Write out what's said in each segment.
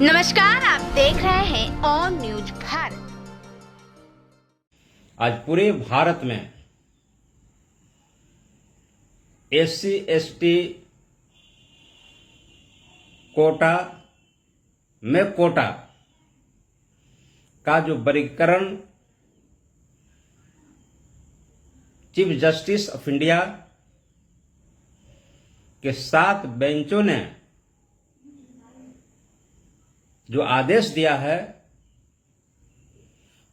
नमस्कार, आप देख रहे हैं ऑन न्यूज भारत। आज पूरे भारत में एससी एसटी कोटा में कोटा का जो वर्गीकरण चीफ जस्टिस ऑफ इंडिया के 7 बेंचों ने जो आदेश दिया है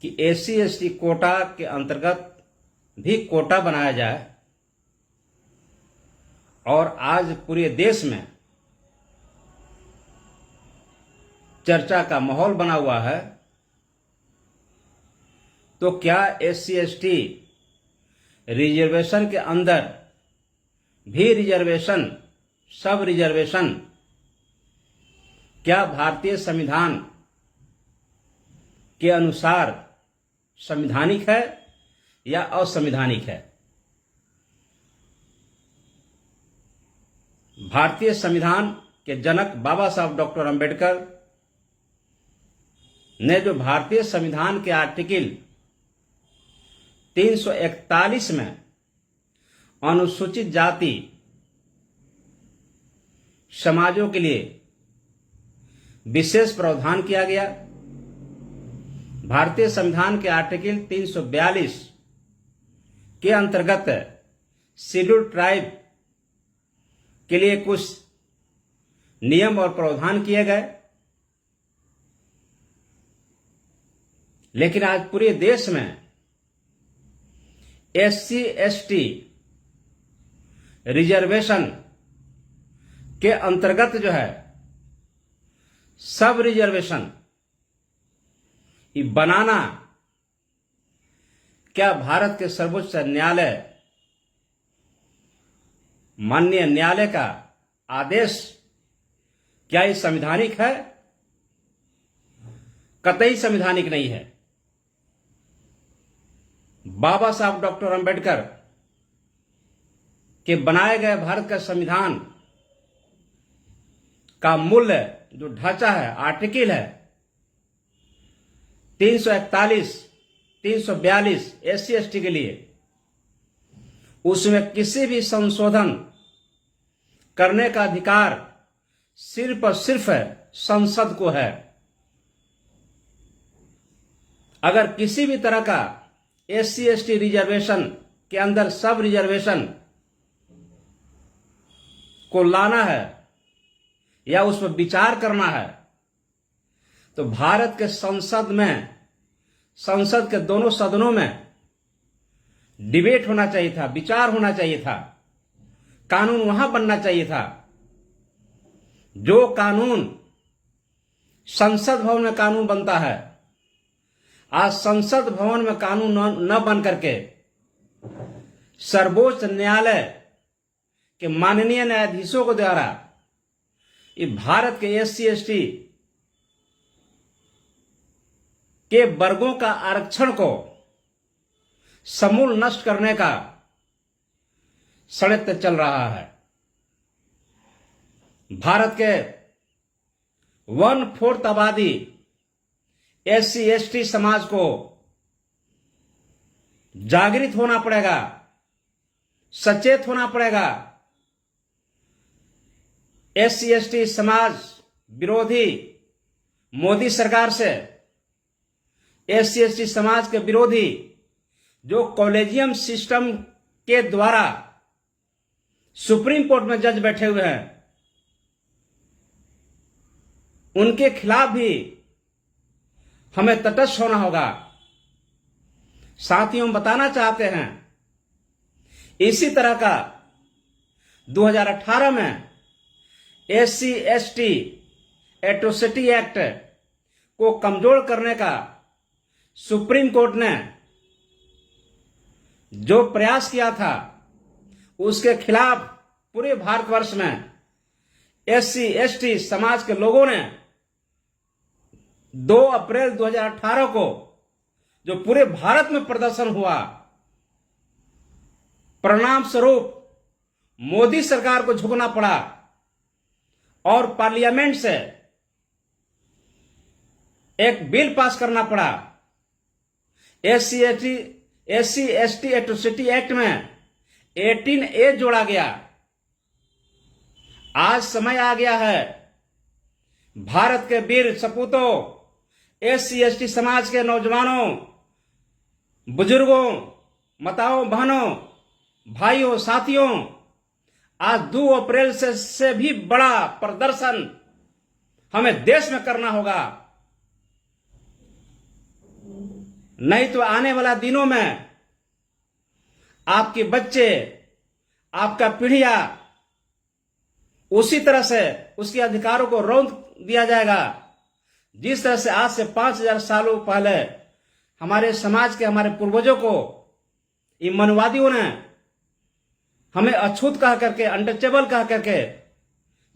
कि एससी एसटी कोटा के अंतर्गत भी कोटा बनाया जाए, और आज पूरे देश में चर्चा का माहौल बना हुआ है, तो क्या एससी एसटी रिजर्वेशन के अंदर भी रिजर्वेशन, सब रिजर्वेशन क्या भारतीय संविधान के अनुसार संवैधानिक है या असंवैधानिक है? भारतीय संविधान के जनक बाबा साहब डॉक्टर अंबेडकर ने जो भारतीय संविधान के आर्टिकल 341 में अनुसूचित जाति समाजों के लिए विशेष प्रावधान किया गया, भारतीय संविधान के आर्टिकल 342 के अंतर्गत शेड्यूल्ड ट्राइब के लिए कुछ नियम और प्रावधान किए गए। लेकिन आज पूरे देश में एससी एसटी रिजर्वेशन के अंतर्गत जो है सब रिजर्वेशन बनाना क्या भारत के सर्वोच्च न्यायालय माननीय न्यायालय का आदेश क्या ये संवैधानिक है? कतई संवैधानिक नहीं है। बाबा साहब डॉक्टर अंबेडकर के बनाए गए भारत का संविधान का मूल्य जो ढांचा है, आर्टिकल है 341, 342 एससी एसटी के लिए, उसमें किसी भी संशोधन करने का अधिकार सिर्फ और सिर्फ संसद को है। अगर किसी भी तरह का एससी एसटी रिजर्वेशन के अंदर सब रिजर्वेशन को लाना है या उस पर विचार करना है, तो भारत के संसद में, संसद के दोनों सदनों में डिबेट होना चाहिए था, विचार होना चाहिए था, कानून वहां बनना चाहिए था। जो कानून संसद भवन में कानून बनता है, आज संसद भवन में कानून न बन करके सर्वोच्च न्यायालय के माननीय न्यायाधीशों के द्वारा ये भारत के एससी एसटी के वर्गों का आरक्षण को समूल नष्ट करने का षड्यंत्र चल रहा है। भारत के 1/4 आबादी एससी एसटी समाज को जागृत होना पड़ेगा, सचेत होना पड़ेगा। एससी एसटी समाज विरोधी मोदी सरकार से, एससी एसटी समाज के विरोधी जो कॉलेजियम सिस्टम के द्वारा सुप्रीम कोर्ट में जज बैठे हुए हैं, उनके खिलाफ भी हमें तटस्थ होना होगा। साथियों, हम बताना चाहते हैं, इसी तरह का 2018 में एससी एसटी एट्रोसिटी एक्ट को कमजोर करने का सुप्रीम कोर्ट ने जो प्रयास किया था, उसके खिलाफ पूरे भारतवर्ष में एससी एसटी समाज के लोगों ने 2 अप्रैल 2018 को जो पूरे भारत में प्रदर्शन हुआ, परिणाम स्वरूप मोदी सरकार को झुकना पड़ा और पार्लियामेंट से एक बिल पास करना पड़ा। एससी एसटी एट्रोसिटी एक्ट में 18A जोड़ा गया। आज समय आ गया है भारत के वीर सपूतों, एससी एसटी समाज के नौजवानों, बुजुर्गों, माताओं, बहनों, भाइयों, साथियों, आज 2 अप्रैल से भी बड़ा प्रदर्शन हमें देश में करना होगा। नहीं तो आने वाला दिनों में आपके बच्चे, आपका पीढ़िया उसी तरह से उसके अधिकारों को रौंद दिया जाएगा जिस तरह से आज से 5000 सालों पहले हमारे समाज के, हमारे पूर्वजों को इन मनवादियों ने हमें अछूत कह करके, अनटचेबल कह करके,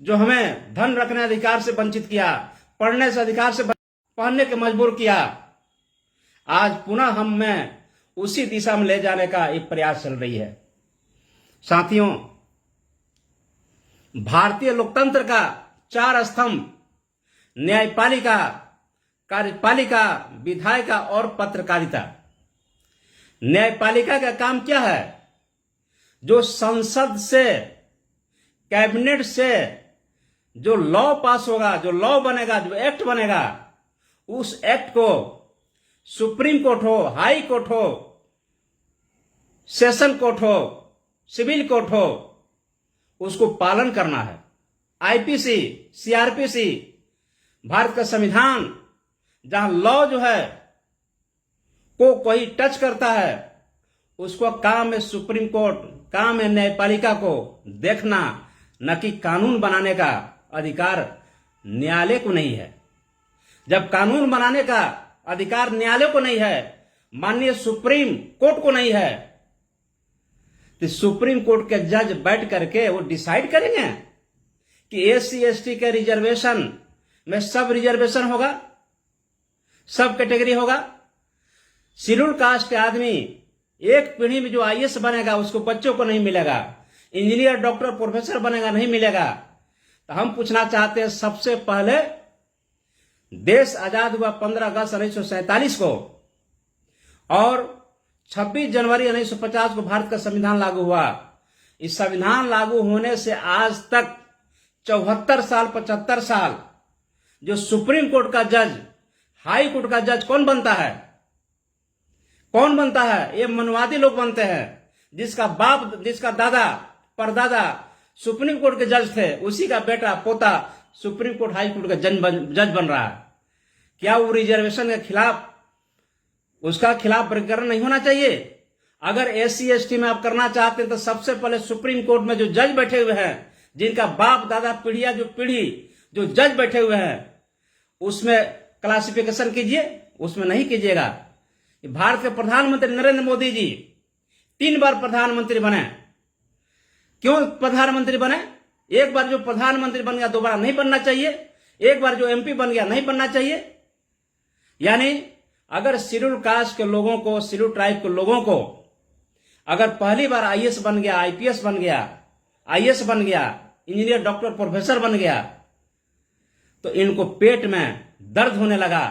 जो हमें धन रखने अधिकार से वंचित किया, पढ़ने से अधिकार से पढ़ने के मजबूर किया, आज पुनः हमें उसी दिशा में ले जाने का एक प्रयास चल रही है। साथियों, भारतीय लोकतंत्र का 4 स्तंभ न्यायपालिका, कार्यपालिका, विधायिका और पत्रकारिता। न्यायपालिका का काम क्या है? जो संसद से, कैबिनेट से जो लॉ पास होगा, जो लॉ बनेगा, जो एक्ट बनेगा, उस एक्ट को सुप्रीम कोर्ट हो, हाई कोर्ट हो, सेशन कोर्ट हो, सिविल कोर्ट हो, उसको पालन करना है। आईपीसी, सीआरपीसी, भारत का संविधान, जहां लॉ जो है को कोई टच करता है, उसको काम है सुप्रीम कोर्ट, काम है न्यायपालिका को देखना, न कि कानून बनाने का अधिकार न्यायालय को नहीं है। जब कानून बनाने का अधिकार न्यायालय को नहीं है, माननीय सुप्रीम कोर्ट को नहीं है, तो सुप्रीम कोर्ट के जज बैठ करके वो डिसाइड करेंगे कि एससी एसटी के रिजर्वेशन में सब रिजर्वेशन होगा, सब कैटेगरी होगा। शेड्यूल कास्ट के आदमी एक पीढ़ी में जो आईएएस बनेगा उसको बच्चों को नहीं मिलेगा, इंजीनियर, डॉक्टर, प्रोफेसर बनेगा नहीं मिलेगा। तो हम पूछना चाहते हैं, सबसे पहले देश आजाद हुआ 15 अगस्त 1947 को और 26 जनवरी 1950 को भारत का संविधान लागू हुआ। इस संविधान लागू होने से आज तक 74 साल, 75 साल जो सुप्रीम कोर्ट का जज, हाई कोर्ट का जज कौन बनता है? कौन बनता है? ये मनवादी लोग बनते हैं, जिसका बाप, जिसका दादा, परदादा सुप्रीम कोर्ट के जज थे, उसी का बेटा, पोता सुप्रीम कोर्ट, हाई कोर्ट का जज बन रहा है। क्या वो रिजर्वेशन के खिलाफ, उसका खिलाफ प्रकरण नहीं होना चाहिए? अगर एससी एसटी में आप करना चाहते हैं तो सबसे पहले सुप्रीम कोर्ट में जो जज बैठे हुए हैं, जिनका बाप दादा पीढ़िया जो पीढ़ी जो जज बैठे हुए हैं, उसमें क्लासिफिकेशन कीजिए, उसमें नहीं कीजिएगा। भारत के प्रधानमंत्री नरेंद्र मोदी जी 3 बार प्रधानमंत्री बने। क्यों प्रधानमंत्री बने? एक बार जो प्रधानमंत्री बन गया दोबारा नहीं बनना चाहिए, एक बार जो एमपी बन गया नहीं बनना चाहिए। यानी अगर शेड्यूल कास्ट के लोगों को, शेड्यूल ट्राइब के लोगों को अगर पहली बार आईएएस बन गया, आईपीएस बन गया, आईएएस बन गया, इंजीनियर, डॉक्टर, प्रोफेसर बन गया, तो इनको पेट में दर्द होने लगा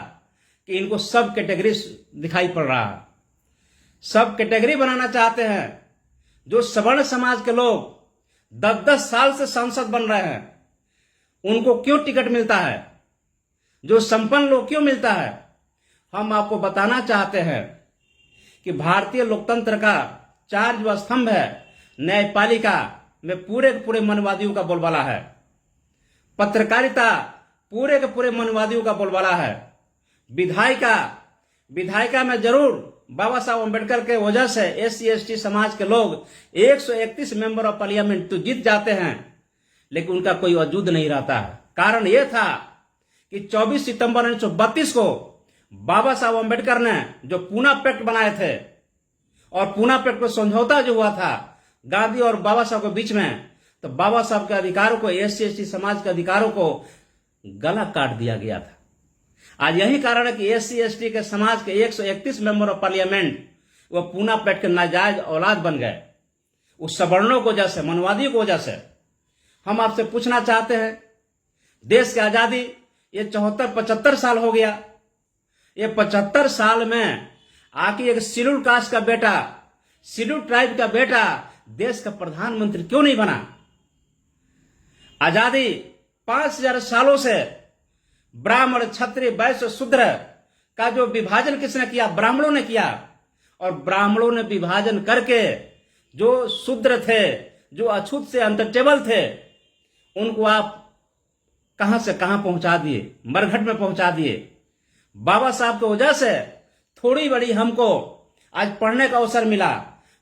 कि इनको सब कैटेगरी दिखाई पड़ रहा है। सब कैटेगरी बनाना चाहते हैं। जो सवर्ण समाज के लोग 10-10 साल से सांसद बन रहे हैं, उनको क्यों टिकट मिलता है? जो संपन्न लोग क्यों मिलता है? हम आपको बताना चाहते हैं कि भारतीय लोकतंत्र का 4 जो स्तंभ है, न्यायपालिका में पूरे के पूरे मनवादियों का बोलबाला है, पत्रकारिता पूरे के पूरे मनवादियों का बोलबाला है, विधायिका में जरूर बाबा साहब अम्बेडकर के वजह से एससी एसटी समाज के लोग 131 मेंबर ऑफ पार्लियामेंट तो जीत जाते हैं, लेकिन उनका कोई वजूद नहीं रहता है। कारण यह था कि 24 सितंबर 1932 को बाबा साहब अम्बेडकर ने जो पूना पैक्ट बनाए थे, और पूना पैक्ट पर समझौता जो हुआ था गांधी और बाबा साहब के बीच में, तो बाबा साहब के अधिकारों को, एससी एसटी समाज के अधिकारों को गला काट दिया गया था। आज यही कारण है कि एससी एसटी के समाज के 131 मेंबर ऑफ पार्लियामेंट वो पूना पैक्ट के नाजायज औलाद बन गए, उस सवर्णों को वजह से, मनवादियों को वजह से। हम आपसे पूछना चाहते हैं, देश की आजादी ये 74-75 साल हो गया, ये 75 साल में आके एक शेड्यूल कास्ट का बेटा, शेड्यूल ट्राइब का बेटा देश का प्रधानमंत्री क्यों नहीं बना? आजादी 5000 सालों से ब्राह्मण, क्षत्रिय, वैश्य, शूद्र का जो विभाजन किसने किया? ब्राह्मणों ने किया। और ब्राह्मणों ने विभाजन करके जो शूद्र थे, जो अछूत से अनटचेबल थे, उनको आप कहां से कहां पहुंचा दिए, मरघट में पहुंचा दिए। बाबा साहब की वजह से थोड़ी बड़ी हमको आज पढ़ने का अवसर मिला,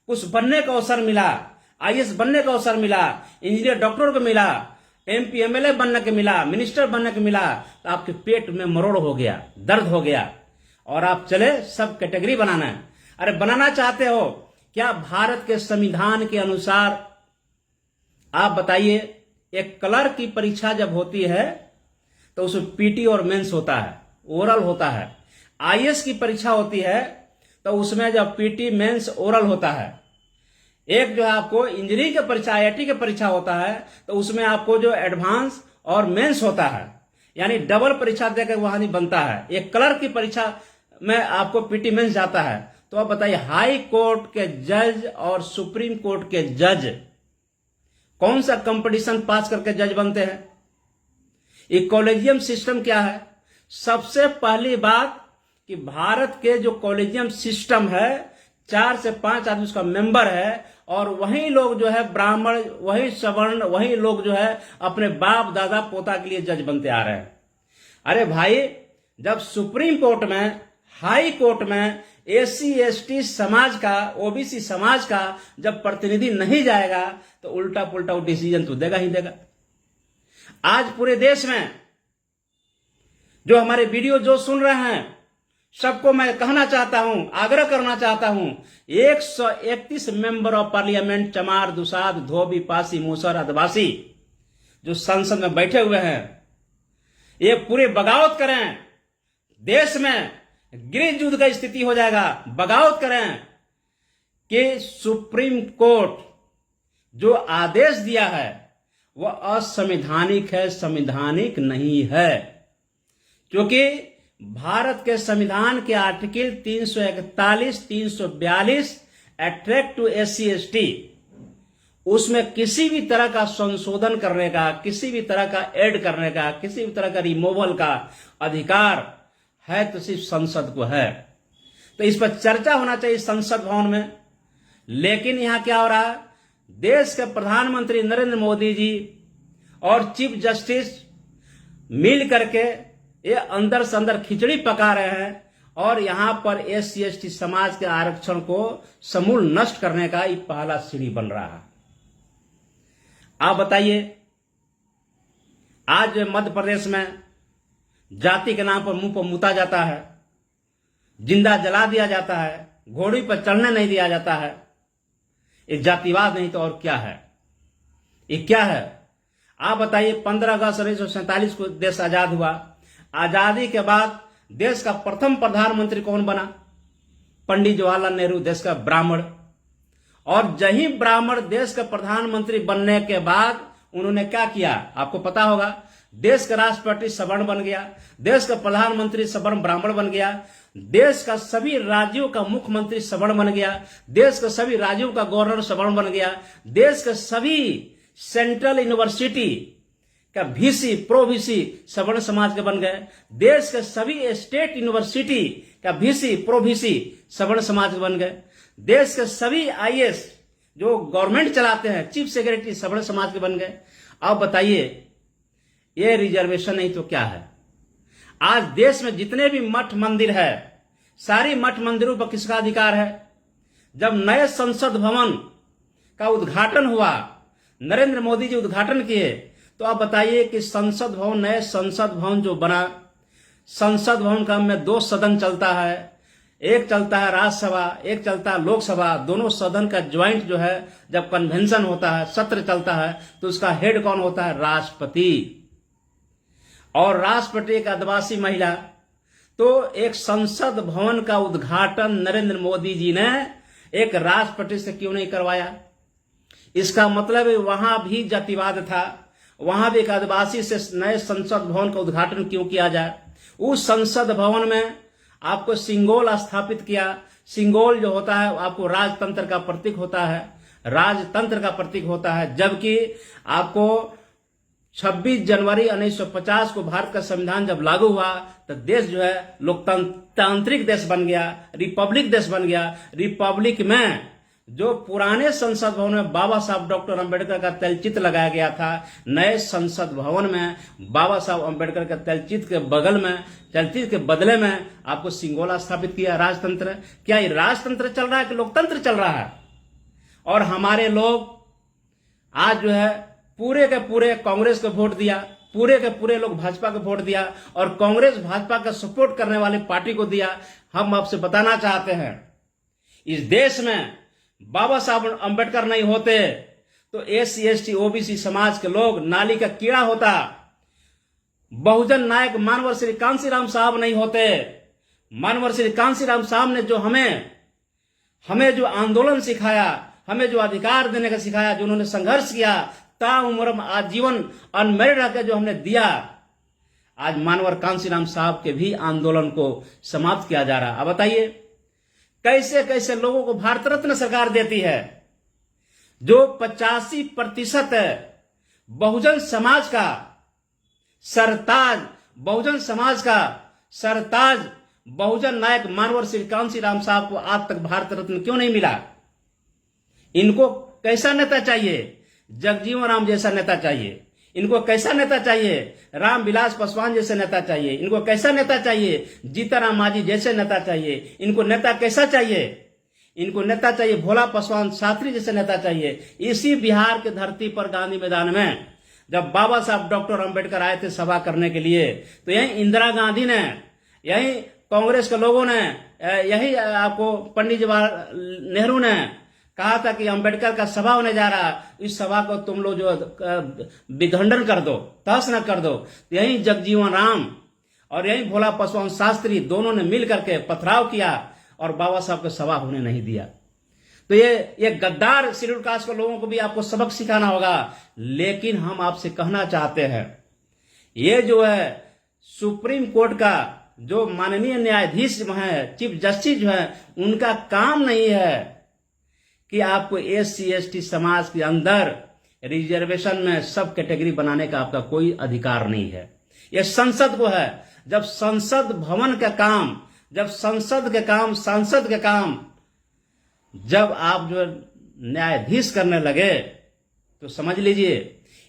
कुछ बनने का अवसर मिला, आईएएस बनने का अवसर मिला, इंजीनियर डॉक्टर को मिला, एमपी एमएलए बनने के मिला, मिनिस्टर बनने के मिला। तो आपके पेट में मरोड़ हो गया, दर्द हो गया और आप चले सब कैटेगरी बनाना। अरे बनाना चाहते हो क्या? भारत के संविधान के अनुसार आप बताइए, एक क्लर्क की परीक्षा जब होती है तो उसमें पीटी और मेंस होता है, ओरल होता है। आईएएस की परीक्षा होती है तो उसमें जब पीटी, मेंस, ओरल होता है। एक जो है आपको इंजीनियरिंग की परीक्षा, आईआईटी की परीक्षा होता है तो उसमें आपको जो एडवांस और मेंस होता है, यानी डबल परीक्षा देकर वहां नहीं बनता है। एक क्लर्क की परीक्षा में आपको पीटी, मेंस जाता है। तो आप बताइए, हाई कोर्ट के जज और सुप्रीम कोर्ट के जज कौन सा कंपटीशन पास करके जज बनते हैं? ये कॉलेजियम सिस्टम क्या है? सबसे पहली बात कि भारत के जो कॉलेजियम सिस्टम है, 4 से 5 आदमी उसका मेंबर है और वही लोग जो है ब्राह्मण, वही सवर्ण, वही लोग जो है अपने बाप दादा पोता के लिए जज बनते आ रहे हैं। अरे भाई, जब सुप्रीम कोर्ट में, हाई कोर्ट में एससी एसटी समाज का, ओबीसी समाज का जब प्रतिनिधि नहीं जाएगा तो उल्टा पुल्टा वो डिसीजन तो देगा ही देगा। आज पूरे देश में जो हमारे वीडियो जो सुन रहे हैं, सबको मैं कहना चाहता हूं, आग्रह करना चाहता हूं, 131 मेंबर ऑफ पार्लियामेंट, चमार, दुसाध, धोबी, पासी, मूसर, आदिवासी जो संसद में बैठे हुए हैं, ये पूरे बगावत करें। देश में गृह युद्ध का स्थिति हो जाएगा। बगावत करें कि सुप्रीम कोर्ट जो आदेश दिया है वह असंवैधानिक है, संवैधानिक नहीं है। क्योंकि भारत के संविधान के article 341, 342 attract to SC ST, उसमें किसी भी तरह का संशोधन करने का, किसी भी तरह का ऐड करने का, किसी भी तरह का रिमूवल का अधिकार है तो सिर्फ संसद को है। तो इस पर चर्चा होना चाहिए संसद भवन में। लेकिन यहां क्या हो रहा है? देश के प्रधानमंत्री नरेंद्र मोदी जी और चीफ जस्टिस मिल करके ये अंदर से अंदर खिचड़ी पका रहे हैं और यहां पर एससी एसटी समाज के आरक्षण को समूल नष्ट करने का ये पहला सीढ़ी बन रहा है। आप बताइए, आज मध्य प्रदेश में जाति के नाम पर मुंह पर मुता जाता है, जिंदा जला दिया जाता है, घोड़ी पर चढ़ने नहीं दिया जाता है। ये जातिवाद नहीं तो और क्या है? ये क्या है? आप बताइए, 15 अगस्त 1947 को देश आजाद हुआ। आजादी के बाद देश का प्रथम प्रधानमंत्री कौन बना? पंडित जवाहरलाल नेहरू, देश का ब्राह्मण। और जही ब्राह्मण देश का प्रधानमंत्री बनने के बाद उन्होंने क्या किया? आपको पता होगा, देश का राष्ट्रपति सवर्ण बन गया, देश का प्रधानमंत्री सवर्ण ब्राह्मण बन गया, देश का सभी राज्यों का मुख्यमंत्री सवर्ण बन गया, देश का सभी राज्यों का गवर्नर सवर्ण बन गया, देश का सभी सेंट्रल यूनिवर्सिटी का वीसी, प्रोवीसी सवर्ण समाज के बन गए, देश के सभी स्टेट यूनिवर्सिटी का वीसी, प्रोवीसी सवर्ण समाज के बन गए, देश के सभी आईएएस जो गवर्नमेंट चलाते हैं, चीफ सेक्रेटरी सवर्ण समाज के बन गए। अब बताइए, ये रिजर्वेशन नहीं तो क्या है? आज देश में जितने भी मठ मंदिर है, सारी मठ मंदिरों पर किसका अधिकार है? जब नए संसद भवन का उद्घाटन हुआ, नरेंद्र मोदी जी उद्घाटन किए, तो आप बताइए कि संसद भवन, नए संसद भवन जो बना, संसद भवन का में 2 सदन चलता है, एक चलता है राज्यसभा, एक चलता है लोकसभा। दोनों सदन का ज्वाइंट जो है जब कन्वेंशन होता है, सत्र चलता है, तो उसका हेड कौन होता है? राष्ट्रपति। और राष्ट्रपति एक आदिवासी महिला। तो एक संसद भवन का उद्घाटन नरेंद्र मोदी जी ने एक राष्ट्रपति से क्यों नहीं करवाया? इसका मतलब वहां भी जातिवाद था, वहां भी एक आदिवासी से नए संसद भवन का उद्घाटन क्यों किया जाए? उस संसद भवन में आपको सिंगोल स्थापित किया। सिंगोल जो होता है आपको राजतंत्र का प्रतीक होता है, राजतंत्र का प्रतीक होता है, जबकि आपको 26 जनवरी 1950 को भारत का संविधान जब लागू हुआ तो देश जो है लोकतांत्रिक देश बन गया, रिपब्लिक देश बन गया। रिपब्लिक में जो पुराने संसद भवन में बाबा साहब डॉक्टर अंबेडकर का तैलचित्र लगाया गया था, नए संसद भवन में बाबा साहब अंबेडकर का तैलचित्र के बगल में, तैलचित्र के बदले में आपको सिंगोला स्थापित किया। राजतंत्र, क्या ये राजतंत्र चल रहा है कि लोकतंत्र चल रहा है? और हमारे लोग आज जो है पूरे के पूरे कांग्रेस को वोट दिया, पूरे के पूरे लोग भाजपा को वोट दिया और कांग्रेस भाजपा का सपोर्ट करने वाली पार्टी को दिया। हम आपसे बताना चाहते हैं, इस देश में बाबा साहब अंबेडकर नहीं होते तो SC ST OBC समाज के लोग नाली का कीड़ा होता। बहुजन नायक मानवर श्री कांशीराम साहब नहीं होते। मानवर श्री कांशीराम साहब ने जो हमें जो आंदोलन सिखाया, हमें जो अधिकार देने का सिखाया, जो उन्होंने संघर्ष किया, ताउम्र आजीवन अनमेरिड रहकर जो हमने दिया, आज मानवर कांशीराम साहब के भी आंदोलन को समाप्त किया जा रहा है। अब बताइए कैसे कैसे लोगों को भारत रत्न सरकार देती है। जो 85% बहुजन समाज का सरताज, बहुजन समाज का सरताज बहुजन नायक मानवर श्री कांशीराम साहब को आज तक भारत रत्न क्यों नहीं मिला? इनको कैसा नेता चाहिए? जगजीवन राम जैसा नेता चाहिए। इनको कैसा नेता चाहिए? रामविलास पासवान जैसे नेता चाहिए। इनको कैसा नेता चाहिए? जीतनराम मांझी जैसे नेता चाहिए। इनको नेता कैसा चाहिए? इनको नेता चाहिए भोला पासवान शास्त्री जैसे नेता चाहिए। इसी बिहार के धरती पर गांधी मैदान में जब बाबा साहब डॉक्टर अंबेडकर आए थे सभा करने के लिए, तो यही इंदिरा गांधी ने, यही कांग्रेस के लोगों ने, यही आपको पंडित जवाहरलाल नेहरू ने कहा था कि अंबेडकर का सभा होने जा रहा, इस सभा को तुम लोग जो विखंडन कर दो, तहस न कर दो। यही जगजीवन राम और यही भोला पासवान शास्त्री दोनों ने मिल करके पथराव किया और बाबा साहब को सभा होने नहीं दिया। तो ये गद्दार शेड्यूल कास्ट के लोगों को भी आपको सबक सिखाना होगा। लेकिन हम आपसे कहना चाहते हैं, ये जो है सुप्रीम कोर्ट का जो माननीय न्यायाधीश है, चीफ जस्टिस जो है, उनका काम नहीं है कि आपको SC ST समाज के अंदर रिजर्वेशन में सब कैटेगरी बनाने का आपका कोई अधिकार नहीं है। यह संसद को है। जब संसद भवन का काम, जब संसद के काम, सांसद के काम जब आप जो न्यायाधीश करने लगे तो समझ लीजिए।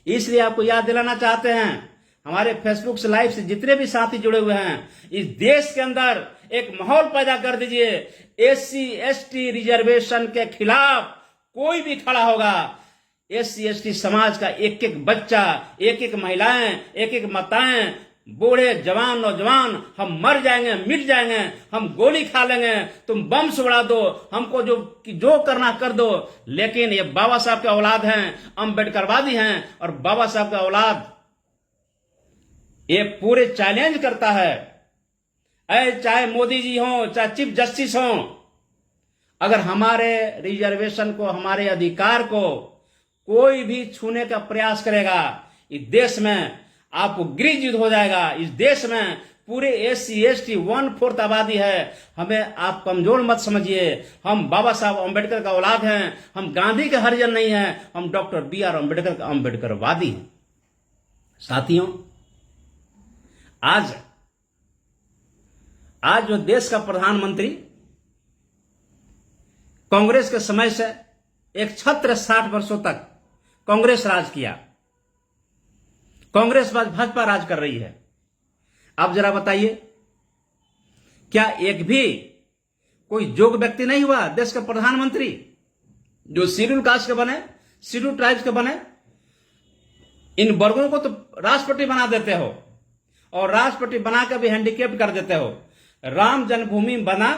इसलिए आपको याद दिलाना चाहते हैं, हमारे फेसबुक से लाइव से जितने भी साथी जुड़े हुए हैं, इस देश के अंदर एक माहौल पैदा कर दीजिए। SC ST रिजर्वेशन के खिलाफ कोई भी खड़ा होगा, SC ST समाज का एक एक बच्चा, एक एक महिलाएं, एक एक माताएं, बूढ़े जवान नौजवान, हम मर जाएंगे, मिट जाएंगे, हम गोली खा लेंगे, तुम बम से उड़ा दो, हमको जो करना कर दो। लेकिन ये बाबा साहब के औलाद हैं, अंबेडकरवादी हैं, और बाबा साहब का औलाद ये पूरे चैलेंज करता है, चाहे मोदी जी हो, चाहे चीफ जस्टिस हो, अगर हमारे रिजर्वेशन को, हमारे अधिकार को कोई भी छूने का प्रयास करेगा, इस देश में आपको गृह युद्ध हो जाएगा। इस देश में पूरे SC ST 1/4 आबादी है। हमें आप कमजोर मत समझिए। हम बाबा साहब अंबेडकर का औलाद हैं, हम गांधी के हरिजन नहीं हैं, हम डॉक्टर BR अंबेडकर का अंबेडकरवादी हैं। साथियों, आज जो देश का प्रधानमंत्री कांग्रेस के समय से एक छत्र 60 वर्षों तक कांग्रेस राज किया, कांग्रेस भाजपा राज कर रही है। आप जरा बताइए, क्या एक भी कोई योग्य व्यक्ति नहीं हुआ देश का प्रधानमंत्री जो शेड्यूल कास्ट के बने, शेड्यूल ट्राइब्स के बने? इन वर्गों को तो राष्ट्रपति बना देते हो और राष्ट्रपति बनाकर भी हैंडीकेप कर देते हो। राम जन्मभूमि बना,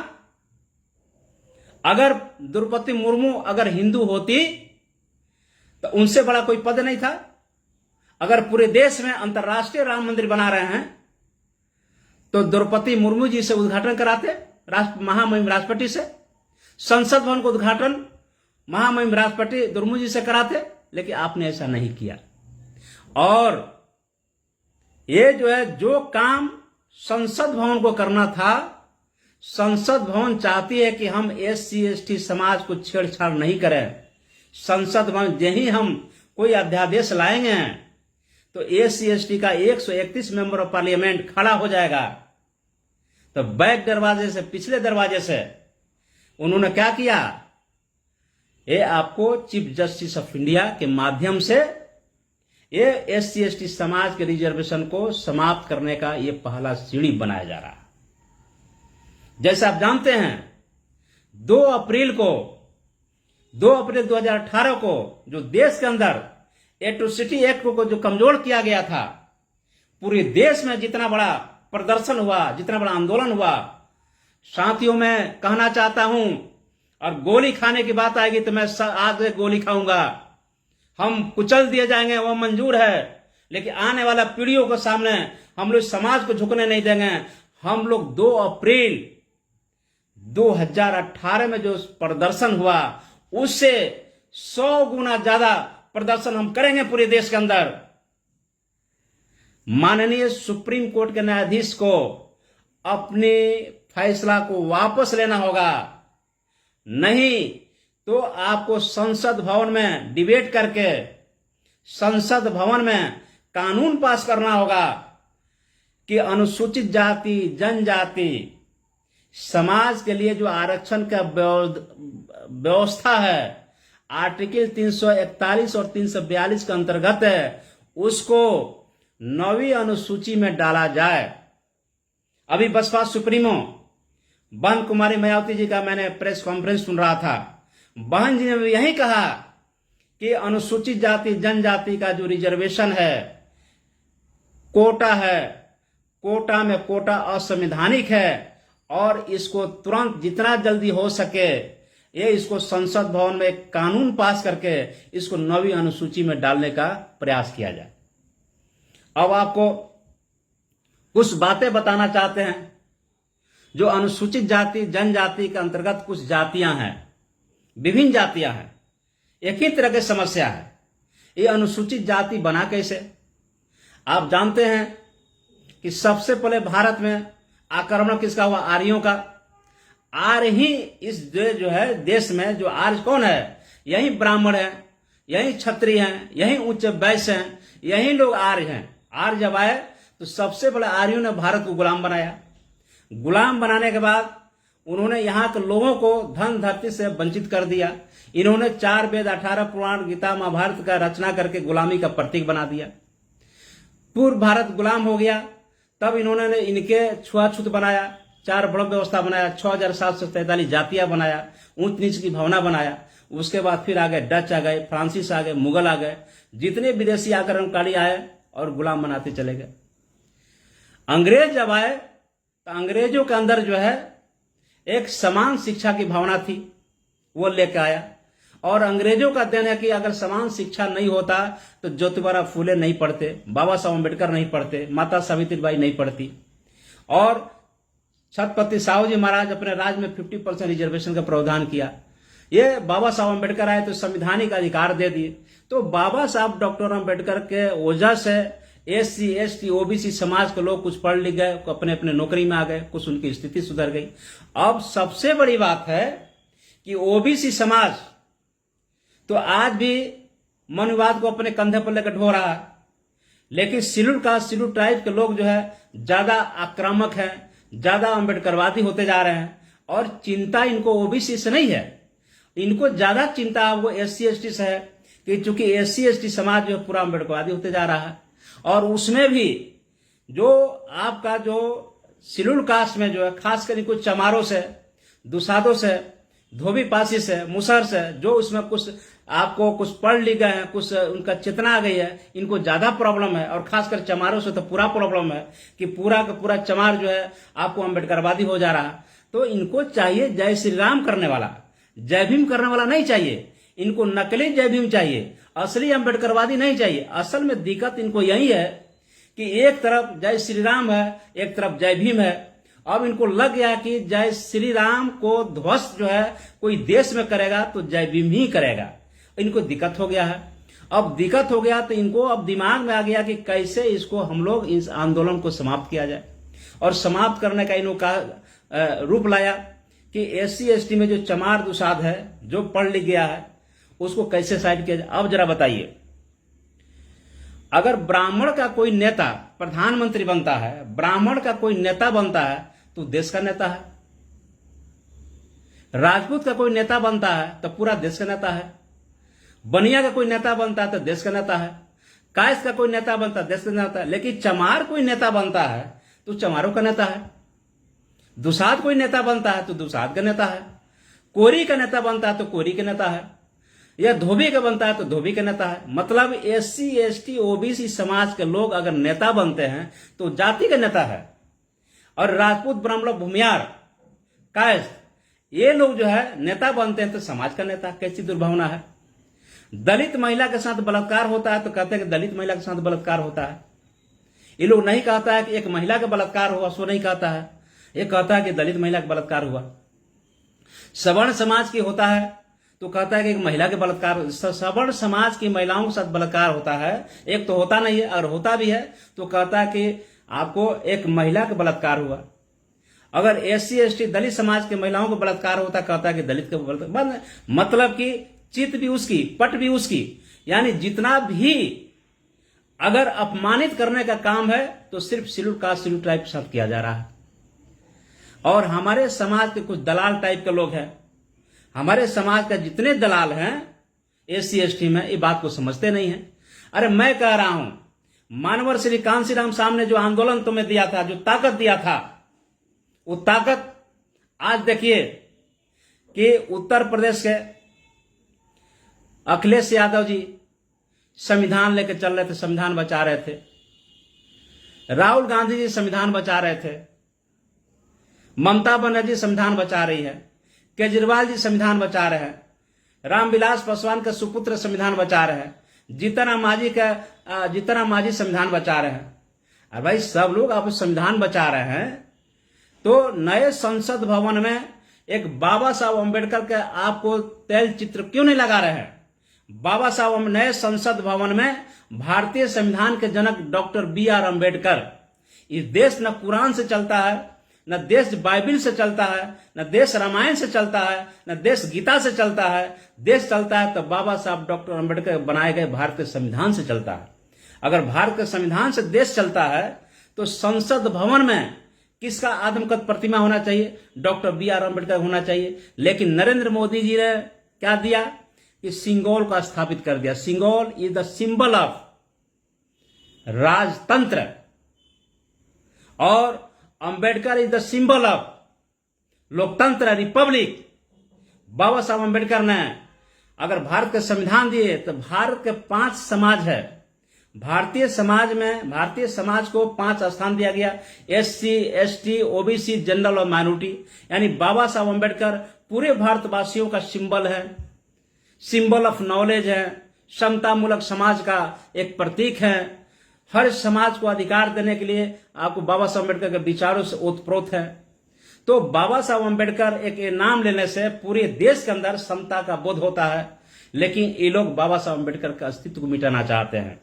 अगर द्रौपदी मुर्मू अगर हिंदू होती तो उनसे बड़ा कोई पद नहीं था। अगर पूरे देश में अंतर्राष्ट्रीय राम मंदिर बना रहे हैं तो द्रौपदी मुर्मू जी से उद्घाटन कराते, महामहिम राष्ट्रपति से। संसद भवन को उद्घाटन महामहिम राष्ट्रपति मुर्मू जी से कराते, लेकिन आपने ऐसा नहीं किया। और ये जो है, जो काम संसद भवन को करना था, संसद भवन चाहती है कि हम SC ST समाज को छेड़छाड़ नहीं करें। संसद भवन यही हम कोई अध्यादेश लाएंगे तो SC ST का 131 मेंबर ऑफ पार्लियामेंट खड़ा हो जाएगा। तो बैक दरवाजे से, पिछले दरवाजे से उन्होंने क्या किया, ये आपको चीफ जस्टिस ऑफ इंडिया के माध्यम से ये SC ST समाज के रिजर्वेशन को समाप्त करने का ये पहला सीढ़ी बनाया जा रहा है। जैसे आप जानते हैं 2 अप्रैल 2018 को जो देश के अंदर एट्रोसिटी एक्ट को जो कमजोर किया गया था, पूरे देश में जितना बड़ा प्रदर्शन हुआ, जितना बड़ा आंदोलन हुआ, साथियों मैं कहना चाहता हूं, और गोली खाने की बात आएगी तो मैं आज गोली खाऊंगा, हम कुचल दिए जाएंगे वो मंजूर है, लेकिन आने वाला पीढ़ियों के सामने हम लोग समाज को झुकने नहीं देंगे। हम लोग 2 अप्रैल 2018 में जो प्रदर्शन हुआ उससे 100 गुना ज्यादा प्रदर्शन हम करेंगे पूरे देश के अंदर। माननीय सुप्रीम कोर्ट के न्यायाधीश को अपने फैसला को वापस लेना होगा, नहीं तो आपको संसद भवन में डिबेट करके संसद भवन में कानून पास करना होगा कि अनुसूचित जाति जनजाति समाज के लिए जो आरक्षण का व्यवस्था है आर्टिकल 341 और 342 के अंतर्गत है, उसको 9वीं अनुसूची में डाला जाए। अभी बसपा सुप्रीमो बहन कुमारी मायावती जी का मैंने प्रेस कॉन्फ्रेंस सुन रहा था, बहन जी ने यही कहा कि अनुसूचित जाति जनजाति का जो रिजर्वेशन है, कोटा है, कोटा में कोटा असंवैधानिक है और इसको तुरंत जितना जल्दी हो सके ये इसको संसद भवन में एक कानून पास करके इसको 9वीं अनुसूची में डालने का प्रयास किया जाए। अब आपको कुछ बातें बताना चाहते हैं। जो अनुसूचित जाति जनजाति के अंतर्गत कुछ जातियां हैं, विभिन्न जातियां हैं, एक ही तरह की समस्या है। ये अनुसूचित जाति बना कैसे? आप जानते हैं कि सबसे पहले भारत में आक्रमण किसका हुआ? आर्यों का। आर्य ही इस जो है देश में जो आर्य कौन है? यही ब्राह्मण है, यही क्षत्रिय हैं, यही उच्च वैश्य हैं, यही लोग आर्य हैं। आर्य जब आए तो सबसे पहले आर्यों ने भारत को गुलाम बनाया। गुलाम बनाने के बाद उन्होंने यहाँ के लोगों को धन धरती से वंचित कर दिया। इन्होंने 4 वेद 18 पुराण गीता महाभारत का रचना करके गुलामी का प्रतीक बना दिया। पूर्व भारत गुलाम हो गया, तब इन्होंने इनके छुआछूत बनाया, 4 बड़ व्यवस्था बनाया, 6743 जातियां बनाया, ऊंच नीच की भावना बनाया। उसके बाद फिर आ गए डच, आ गए फ्रांसीस, आ गए मुगल, आ गए जितने विदेशी आक्रमणकारी आए और गुलाम बनाते चले गए। अंग्रेज जब आए तो अंग्रेजों के अंदर जो है एक समान शिक्षा की भावना थी, वो लेके आया। और अंग्रेजों का देन है कि अगर समान शिक्षा नहीं होता तो ज्योतिबा फूले नहीं पढ़ते, बाबा साहब अम्बेडकर नहीं पढ़ते, माता सावित्रीबाई नहीं पढ़ती, और छत्रपति साहू जी महाराज अपने राज्य में 50% रिजर्वेशन का प्रावधान किया। ये बाबा साहब अम्बेडकर आए तो संवैधानिक अधिकार दे दिए। तो बाबा साहब डॉक्टर अम्बेडकर के वजह से SC ST OBC समाज के लोग कुछ पढ़ लिख गए, अपने अपने नौकरी में आ गए, कुछ उनकी स्थिति सुधर गई। अब सबसे बड़ी बात है कि OBC समाज तो आज भी मनुवाद को अपने कंधे पर लेकर ढो रहा है, लेकिन शेड्यूल कास्ट शेड्यूल ट्राइब के लोग जो है ज्यादा आक्रामक हैं, ज्यादा अम्बेडकरवादी होते जा रहे हैं। और चिंता इनको OBC से नहीं है, इनको ज्यादा चिंता वो SC ST से है कि चूंकि SC ST समाज जो पूरा अम्बेडकरवादी होते जा रहा है। और उसमें भी जो आपका जो शेड्यूल कास्ट में जो है खासकर कुछ चमारों से, दुसादों से, धोबी पासी से, मुसहर से, जो उसमें कुछ आपको कुछ पढ़ लिख गए हैं, कुछ उनका चेतना आ गई है, इनको ज्यादा प्रॉब्लम है। और खासकर चमारों से तो पूरा प्रॉब्लम है कि पूरा का पूरा चमार जो है आपको अम्बेडकरवादी हो जा रहा। तो इनको चाहिए जय श्री राम करने वाला, जय भीम करने वाला नहीं चाहिए। इनको नकली जय भीम चाहिए, असली अम्बेडकरवादी नहीं चाहिए। असल में दिक्कत इनको यही है कि एक तरफ जय श्री राम है, एक तरफ जय भीम है। अब इनको लग गया कि जय श्री राम को ध्वस्त जो है कोई देश में करेगा तो जय भीम ही करेगा। इनको दिक्कत हो गया है। अब दिक्कत हो गया तो इनको अब दिमाग में आ गया कि कैसे इसको हम लोग इस आंदोलन को समाप्त किया जाए। और समाप्त करने का इन्होंने रूप लाया कि SC/ST में जो चमार दुसाध है, जो पढ़ लिख गया है, उसको कैसे साइड किया जाए। अब जरा बताइए, अगर ब्राह्मण का कोई नेता प्रधानमंत्री बनता है, ब्राह्मण का कोई नेता बनता है तो देश का नेता है, राजपूत का कोई नेता बनता है तो पूरा देश का नेता है, बनिया का कोई नेता बनता है तो देश का नेता है, कायस्थ का कोई नेता बनता है देश का नेता है। लेकिन चमार कोई नेता बनता है तो चमारों का नेता है, दुसाध कोई नेता बनता है तो दुसाध का नेता है, कोरी का नेता बनता है तो कोरी का नेता है, या धोबी का बनता है तो धोबी का नेता है। मतलब SC/ST OBC समाज के लोग अगर नेता बनते हैं तो जाति का नेता है, और राजपूत ब्राह्मण भूमियार कायस्थ ये लोग जो है नेता बनते हैं तो समाज का नेता। कैसी दुर्भावना है। दलित महिला के साथ बलात्कार होता है तो कहते हैं कि दलित महिला के साथ बलात्कार होता है। ये लोग नहीं कहता है कि एक महिला का बलात्कार हुआ, सो नहीं कहता है, ये कहता है कि दलित महिला का बलात्कार हुआ। सवर्ण समाज की होता है तो कहता है कि एक महिला के बलात्कार, सवर्ण समाज की महिलाओं के साथ बलात्कार होता है, एक तो होता नहीं है, अगर होता भी है तो कहता है कि आपको एक महिला का बलात्कार हुआ। अगर SC/ST दलित समाज के महिलाओं को बलात्कार होता, कहता है कि दलित के बलात्कार। मतलब कि चित भी उसकी, पट भी उसकी, यानी जितना भी अगर अपमानित करने का काम है तो सिर्फ शेड्यूल कास्ट शेड्यूल ट्राइब के साथ किया जा रहा है। और हमारे समाज के कुछ दलाल टाइप के लोग हैं, हमारे समाज का जितने दलाल हैं SC/ST में, ये बात को समझते नहीं है। अरे मैं कह रहा हूं, मानवर श्री कांसी राम साहब ने जो आंदोलन तुम्हें दिया था, जो ताकत दिया था, वो ताकत आज देखिए कि उत्तर प्रदेश के अखिलेश यादव जी संविधान लेकर चल रहे थे, संविधान बचा रहे थे, राहुल गांधी जी संविधान बचा रहे थे, ममता बनर्जी संविधान बचा रही है, केजरीवाल जी संविधान बचा रहे हैं, रामविलास पासवान का सुपुत्र संविधान बचा रहे हैं, जीतन राम मांझी संविधान बचा रहे हैं। अरे भाई सब लोग आप संविधान बचा रहे हैं तो नए संसद भवन में एक बाबा साहब अम्बेडकर के आपको तेल चित्र क्यों नहीं लगा रहे हैं? बाबा साहब नए संसद भवन में भारतीय संविधान के जनक डॉक्टर BR अम्बेडकर। इस देश न कुरान से चलता है, न देश बाइबिल से चलता है, न देश रामायण से चलता है, न देश गीता से चलता है। देश चलता है तो बाबा साहब डॉक्टर अम्बेडकर बनाए गए भारतीय संविधान से चलता है। अगर भारत के संविधान से देश चलता है तो संसद भवन में किसका आदमकद प्रतिमा होना चाहिए? डॉक्टर BR अम्बेडकर होना चाहिए। लेकिन नरेंद्र मोदी जी ने क्या दिया कि सिंगोल को स्थापित कर दिया। Sengol is the symbol of राजतंत्र और Ambedkar is the symbol of लोकतंत्र, रिपब्लिक। बाबा साहब अंबेडकर ने अगर भारत के संविधान दिए तो भारत के 5 समाज है। भारतीय समाज को 5 स्थान दिया गया, SC/ST OBC जनरल और माइनॉरिटी। यानी बाबा साहब अंबेडकर पूरे भारतवासियों का सिंबल है, सिंबल ऑफ नॉलेज है, समतामूलक समाज का एक प्रतीक है। हर समाज को अधिकार देने के लिए आपको बाबा साहब अंबेडकर के विचारों से ओतप्रोत है। तो बाबा साहब अंबेडकर एक नाम लेने से पूरे देश के अंदर समता का बोध होता है। लेकिन ये लोग बाबा साहब अंबेडकर के अस्तित्व को मिटाना चाहते हैं।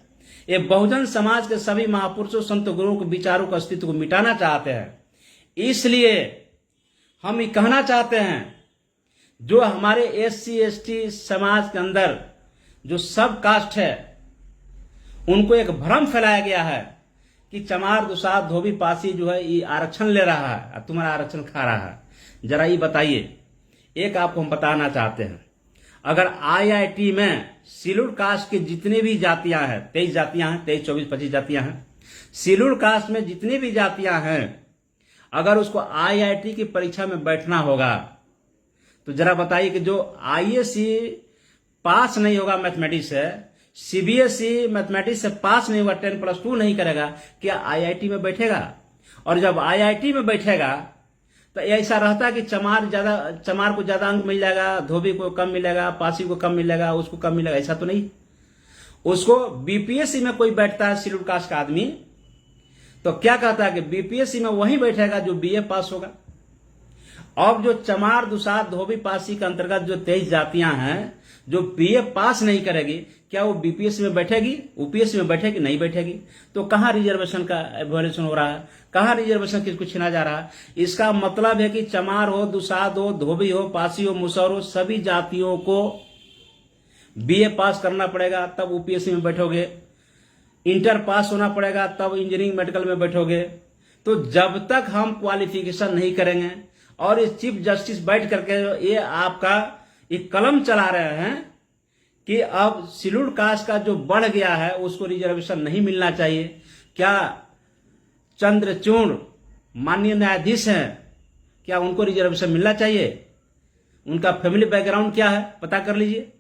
ये बहुजन समाज के सभी महापुरुषों संत गुरुओं के विचारों के अस्तित्व को मिटाना चाहते हैं। इसलिए हम ये कहना चाहते हैं, जो हमारे SC/ST समाज के अंदर जो सब कास्ट है, उनको एक भ्रम फैलाया गया है कि चमार दुसाध धोबी पासी जो है ये आरक्षण ले रहा है और तुम्हारा आरक्षण खा रहा है। जरा ये बताइए, एक आपको हम बताना चाहते हैं, अगर IIT में शेड्यूल कास्ट के जितने भी जातियां हैं, 23 जातियां हैं, 23, 24, 25 जातियां हैं, शेड्यूल कास्ट में जितनी भी जातियां हैं, अगर उसको IIT की परीक्षा में बैठना होगा तो जरा बताइए कि जो ISC पास नहीं होगा मैथमेटिक्स से, CBSE मैथमेटिक्स से पास नहीं होगा, 10+2 नहीं करेगा, क्या IIT में बैठेगा? और जब IIT में बैठेगा तो ऐसा रहता कि चमार को ज्यादा अंक मिल जाएगा, धोबी को कम मिलेगा, पासी को कम मिलेगा, उसको कम मिलेगा, ऐसा तो नहीं। उसको BPSC में कोई बैठता है शेड्यूल कास्ट का आदमी तो क्या कहता है कि BPSC में वही बैठेगा जो BA पास होगा। अब जो चमार दुसाध धोबी पासी के अंतर्गत जो 23 जातियां हैं, जो बीए पास नहीं करेगी, क्या वो बीपीएससी में बैठेगी, यूपीएससी में बैठेगी? नहीं बैठेगी। तो कहां रिजर्वेशन का एवोल्यूशन हो रहा है, कहां रिजर्वेशन किसको छीना जा रहा है? इसका मतलब है कि चमार हो, दुसाद हो, धोबी हो, पासी हो, मुसौर हो, सभी जातियों को बीए पास करना पड़ेगा तब यूपीएससी में बैठोगे, इंटर पास होना पड़ेगा तब इंजीनियरिंग मेडिकल में बैठोगे। तो जब तक हम क्वालिफिकेशन नहीं करेंगे, और इस चीफ जस्टिस बैठ करके ये आपका एक कलम चला रहे हैं कि अब शेड्यूल्ड कास्ट का जो बढ़ गया है उसको रिजर्वेशन नहीं मिलना चाहिए। क्या चंद्रचूड़ माननीय न्यायाधीश हैं, क्या उनको रिजर्वेशन मिलना चाहिए? उनका फैमिली बैकग्राउंड क्या है पता कर लीजिए।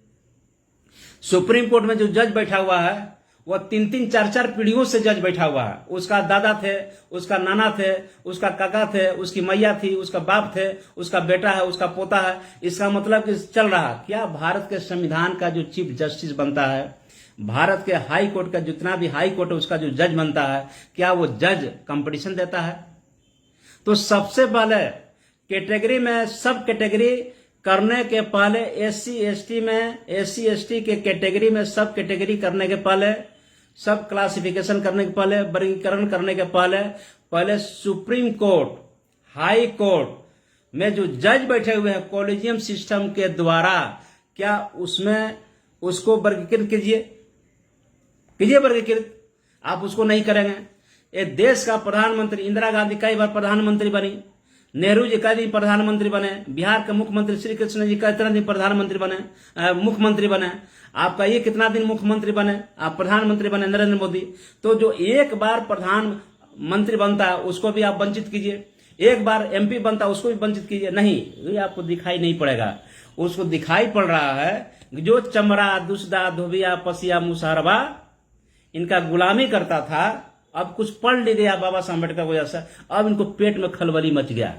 सुप्रीम कोर्ट में जो जज बैठा हुआ है वह 3-3, 4-4 पीढ़ियों से जज बैठा हुआ है। उसका दादा थे, उसका नाना थे, उसका काका थे, उसकी मैया थी, उसका बाप थे, उसका बेटा है, उसका पोता है। इसका मतलब कि चल रहा क्या भारत के संविधान का जो चीफ जस्टिस बनता है, भारत के हाई कोर्ट का जितना भी हाई कोर्ट है उसका जो जज बनता है, क्या वो जज कंपटीशन देता है? तो सबसे पहले कैटेगरी में सब कैटेगरी करने के पहले एससी एसटी के कैटेगरी में सब कैटेगरी करने के पहले, सब क्लासिफिकेशन करने के पहले, वर्गीकरण करने के पहले सुप्रीम कोर्ट, हाई कोर्ट में जो जज बैठे हुए हैं कॉलेजियम सिस्टम के द्वारा, क्या उसमें उसको वर्गीकृत कीजिए वर्गीकृत। आप उसको नहीं करेंगे। ये देश का प्रधानमंत्री, इंदिरा गांधी कई बार प्रधानमंत्री बनी, नेहरू जी कई दिन प्रधानमंत्री बने, बिहार के मुख्यमंत्री श्री कृष्ण जी कितना दिन प्रधानमंत्री बने, मुख्यमंत्री बने। आपका ये कितना दिन मुख्यमंत्री बने, आप प्रधानमंत्री बने नरेंद्र मोदी। तो जो एक बार प्रधानमंत्री बनता है उसको भी आप वंचित कीजिए, एक बार एमपी बनता है उसको भी वंचित कीजिए। नहीं, ये आपको दिखाई नहीं पड़ेगा। उसको दिखाई पड़ रहा है जो चमड़ा, दुसदा, धोबिया, पसिया, मुसहरबा इनका गुलामी करता था, अब कुछ पढ़ लिया बाबा साहब अम्बेडकर को जैसा, अब इनको पेट में खलबली मच गया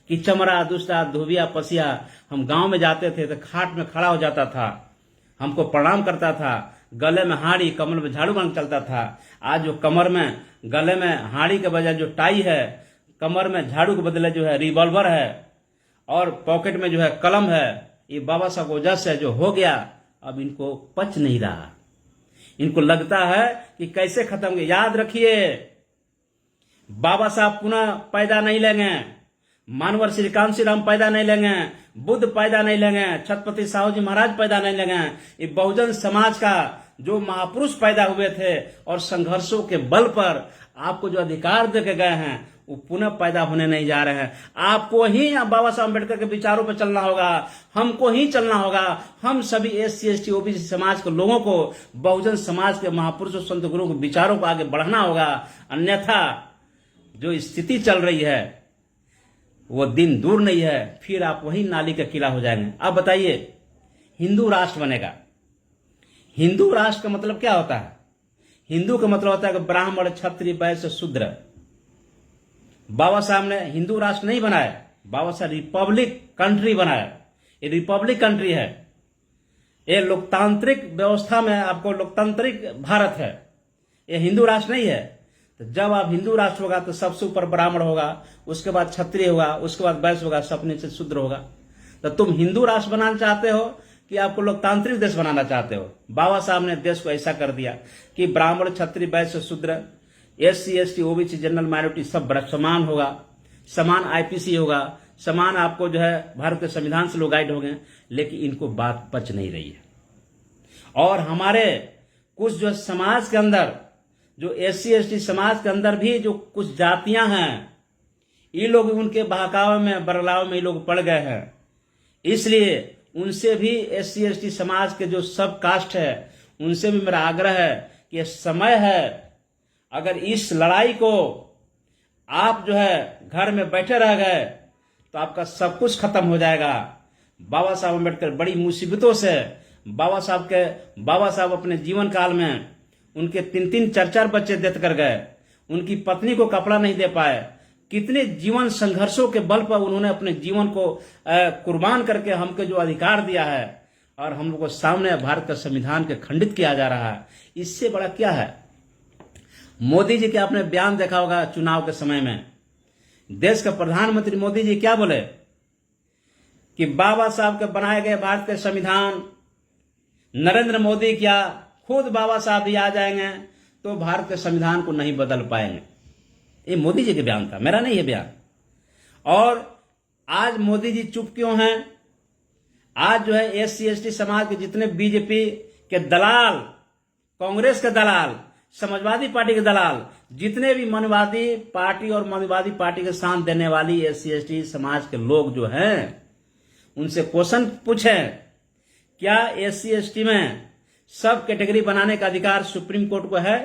कि चमड़ा, दुसदा, धोबिया, पसिया। हम गांव में जाते थे तो खाट में खड़ा हो जाता था, हमको प्रणाम करता था, गले में हाड़ी, कमर में झाड़ू बांध चलता था। आज जो कमर में, गले में हाड़ी के बजाय जो टाई है, कमर में झाड़ू के बदले जो है रिवॉल्वर है, और पॉकेट में जो है कलम है, ये बाबा साहब की वजह से जो हो गया, अब इनको पच नहीं रहा। इनको लगता है कि कैसे खत्म हो। याद रखिए, बाबा साहब पुनः पैदा नहीं लेंगे, मानवर श्री कांसी राम पैदा नहीं लेंगे, बुद्ध पैदा नहीं लेंगे, छत्रपति साहू जी महाराज पैदा नहीं लेंगे। ये बहुजन समाज का जो महापुरुष पैदा हुए थे और संघर्षों के बल पर आपको जो अधिकार देके गए हैं वो पुनः पैदा होने नहीं जा रहे हैं। आपको ही बाबा साहब अम्बेडकर के विचारों पर चलना होगा, हमको ही चलना होगा। हम सभी एससी एसटी ओबीसी समाज के लोगों को बहुजन समाज के महापुरुषों संत गुरुओं के विचारों को आगे बढ़ाना होगा। अन्यथा जो स्थिति चल रही है वो दिन दूर नहीं है, फिर आप वही नाली का किला हो जाएंगे। अब बताइए, हिंदू राष्ट्र बनेगा। हिंदू राष्ट्र का मतलब क्या होता है? हिंदू का मतलब होता है कि ब्राह्मण, क्षत्रिय, वैश्य, शूद्र। बाबा साहब ने हिंदू राष्ट्र नहीं बनाया, बाबा साहब रिपब्लिक कंट्री बनाया। ये रिपब्लिक कंट्री है, ये लोकतांत्रिक व्यवस्था में आपको लोकतांत्रिक भारत है, ये हिंदू राष्ट्र नहीं है। तो जब आप हिंदू राष्ट्र होगा तो सबसे ऊपर ब्राह्मण होगा, उसके बाद क्षत्रिय होगा, उसके बाद वैश्य होगा, सबसे नीचे शूद्र होगा। तो तुम हिंदू राष्ट्र बनाना चाहते हो कि आपको लोकतांत्रिक देश बनाना चाहते हो? बाबा साहब ने देश को ऐसा कर दिया कि ब्राह्मण, क्षत्रिय, वैश्य, शूद्र, SC ST OBC general minority सब समान होगा, समान आईपीसी होगा, समान आपको जो है भारत के संविधान से लोग गाइड हो गए। लेकिन इनको बात पच नहीं रही है। और हमारे कुछ जो समाज के अंदर, जो एससी एसटी समाज के अंदर भी जो कुछ जातियां हैं, ये लोग उनके बहकावे में, बरलाव में ये लोग पड़ गए हैं। इसलिए उनसे भी एससी एसटी समाज के जो सब कास्ट है उनसे भी मेरा आग्रह है कि यह समय है, अगर इस लड़ाई को आप जो है घर में बैठे रह गए तो आपका सब कुछ खत्म हो जाएगा। बाबा साहब अम्बेडकर बड़ी मुसीबतों से, बाबा साहब अपने जीवन काल में उनके 3-3, 4-4 बच्चे देख कर गए, उनकी पत्नी को कपड़ा नहीं दे पाए। कितने जीवन संघर्षों के बल पर उन्होंने अपने जीवन को कुर्बान करके हमको जो अधिकार दिया है, और हम लोग को सामने भारत का संविधान के खंडित किया जा रहा है। इससे बड़ा क्या है? मोदी जी के आपने बयान देखा होगा चुनाव के समय में, देश के प्रधानमंत्री मोदी जी क्या बोले कि बाबा साहब के बनाए गए भारत के संविधान नरेंद्र मोदी क्या खुद बाबा साहब भी आ जाएंगे तो भारत के संविधान को नहीं बदल पाएंगे। ये मोदी जी के बयान था, मेरा नहीं है बयान। और आज मोदी जी चुप क्यों हैं? आज जो है SC ST समाज के जितने बीजेपी के दलाल, कांग्रेस के दलाल, समाजवादी पार्टी के दलाल, जितने भी मनवादी पार्टी और मनवादी पार्टी के साथ देने वाली SC ST समाज के लोग जो हैं, उनसे क्वेश्चन पूछें, क्या SC ST में सब कैटेगरी बनाने का अधिकार सुप्रीम कोर्ट को है?